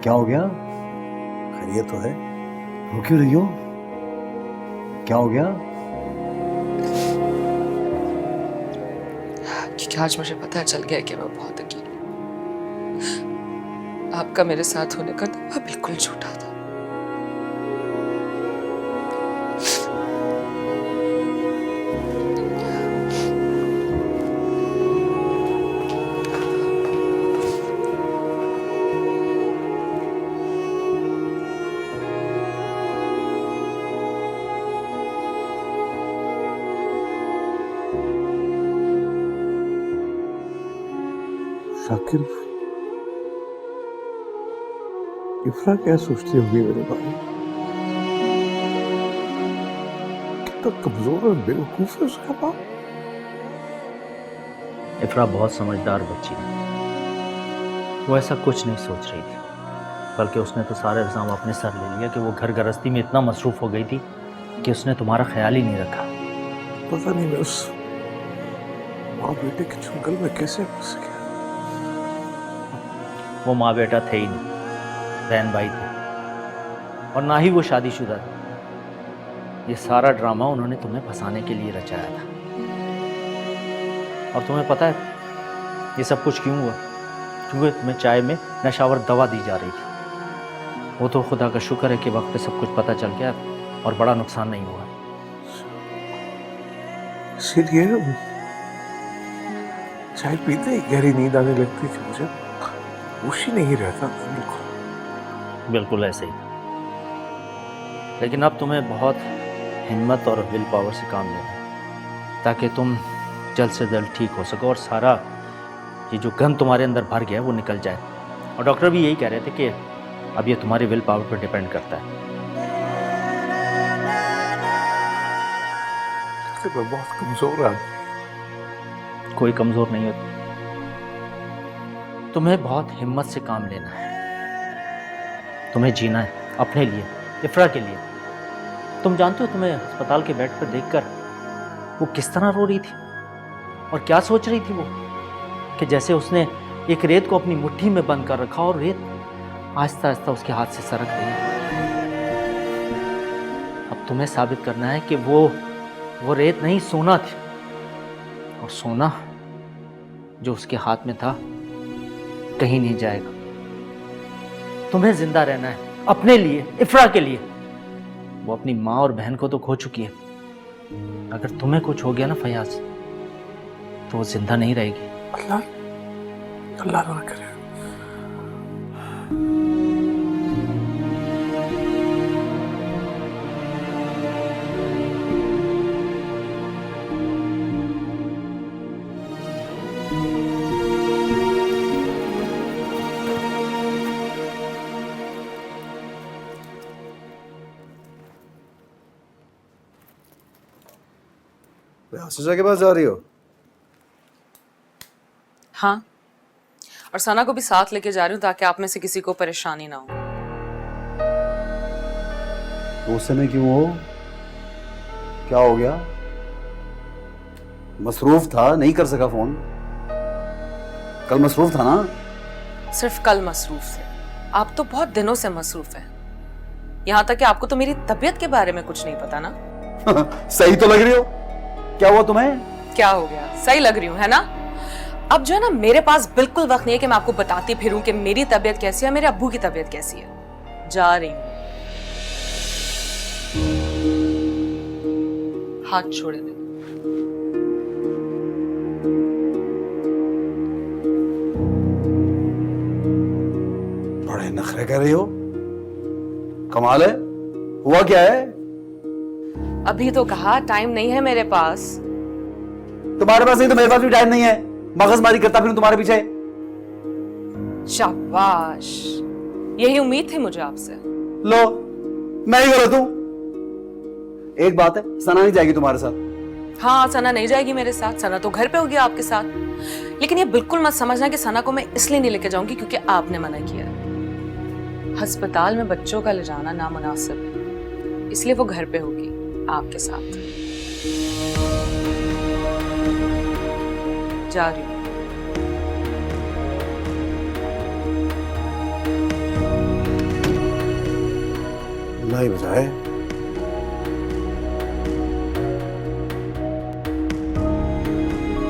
क्या हो गया? खैरियत तो है। रो क्यों रही हो? क्या हो गया? क्योंकि आज मुझे पता चल गया कि मैं बहुत अकेली हूँ। आपका मेरे साथ होने का दावा बिल्कुल झूठा था। शाकिर, इफ्रा क्या सोचती होगी मेरे बारे में? कितना कमजोर और बेवकूफ है उसका बाप। इफ्रा बहुत समझदार बच्ची है। वो ऐसा कुछ नहीं सोच रही थी, बल्कि उसने तो सारे इल्ज़ाम अपने सर ले लिया कि वो घर गृहस्थी में इतना मसरूफ हो गई थी कि उसने तुम्हारा ख्याल ही नहीं रखा। पता नहीं मैं उस माँ बेटे के चुंगल में कैसे फंस गया। वो माँ बेटा थे ही नहीं, बहन भाई थे, और ना ही वो शादीशुदा थे। ये सारा ड्रामा उन्होंने तुम्हें फंसाने के लिए रचाया था। और तुम्हें पता है ये सब कुछ क्यों हुआ? क्योंकि तुम्हें चाय में नशावर दवा दी जा रही थी। वो तो खुदा का शुक्र है कि वक्त पे सब कुछ पता चल गया और बड़ा नुकसान नहीं हुआ। इसीलिए चाय पीते ही गहरी नींद आने लगती थी मुझे। होश ही नहीं रहता था बिल्कुल। बिल्कुल ऐसे ही। लेकिन अब तुम्हें बहुत हिम्मत और विल पावर से काम लेना है, ताकि तुम जल्द से जल्द ठीक हो सको और सारा ये जो गन तुम्हारे अंदर भर गया है वो निकल जाए। और डॉक्टर भी यही कह रहे थे कि अब ये तुम्हारी विल पावर पर डिपेंड करता है। मैं बहुत कमजोर हूँ। कोई कमजोर नहीं होता। तुम्हें बहुत हिम्मत से काम लेना है। तुम्हें जीना है अपने लिए, इफ्रा के लिए। तुम जानते हो तुम्हें अस्पताल के बेड पर देखकर वो किस तरह रो रही थी और क्या सोच रही थी वो, कि जैसे उसने एक रेत को अपनी मुट्ठी में बंद कर रखा और रेत आहिस्ता आहिस्ता उसके हाथ से सरक रही है। अब तुम्हें साबित करना है कि वो रेत नहीं, सोना थी। और सोना जो उसके हाथ में था कहीं नहीं जाएगा। तुम्हें जिंदा रहना है अपने लिए, इफ्रा के लिए। वो अपनी माँ और बहन को तो खो चुकी है। अगर तुम्हें कुछ हो गया ना फयाज, तो वो जिंदा नहीं रहेगी। अल्लाह अल्लाह ना करे। आशीषा के पास जा रही हो? हाँ, और सना को भी साथ लेके जा रही हूँ ताकि आप में से किसी को परेशानी ना हो। तो उस समय क्यों हो? क्या हो गया? मसरूफ था, नहीं कर सका फोन। कल मसरूफ था ना? सिर्फ कल मसरूफ थे, आप तो बहुत दिनों से मसरूफ हैं। यहाँ तक कि आपको तो मेरी तबीयत के बारे में कुछ नहीं पता ना। सही तो लग रही हो। क्या हुआ तुम्हें? क्या हो गया? सही लग रही हूँ है ना? अब जो है ना, मेरे पास बिल्कुल वक्त नहीं है कि मैं आपको बताती फिरूं कि मेरी तबीयत कैसी है, मेरे अब्बू की तबीयत कैसी है। जा रही हूँ। हाथ छोड़ दे। बड़े नखरे कर रही हो। कमाल है। हुआ क्या है? अभी तो कहा टाइम नहीं है मेरे पास। तुम्हारे पास नहीं तो मेरे पास भी टाइम नहीं है। मगजमारी करता फिर तुम्हारे पीछे। शाबाश, यही उम्मीद थी मुझे आपसे। लो, मैं ही गलत हूं। एक बात है, सना नहीं जाएगी तुम्हारे साथ। हाँ, सना नहीं जाएगी मेरे साथ। सना तो घर पे होगी आपके साथ। लेकिन ये बिल्कुल मत समझना कि सना को मैं इसलिए नहीं लेके जाऊंगी क्योंकि आपने मना किया है। अस्पताल में बच्चों का ले जाना नामुनासिब है, इसलिए वो घर पे होगी आपके साथ। जा रही हूँ। अल्लाह ही बचाए।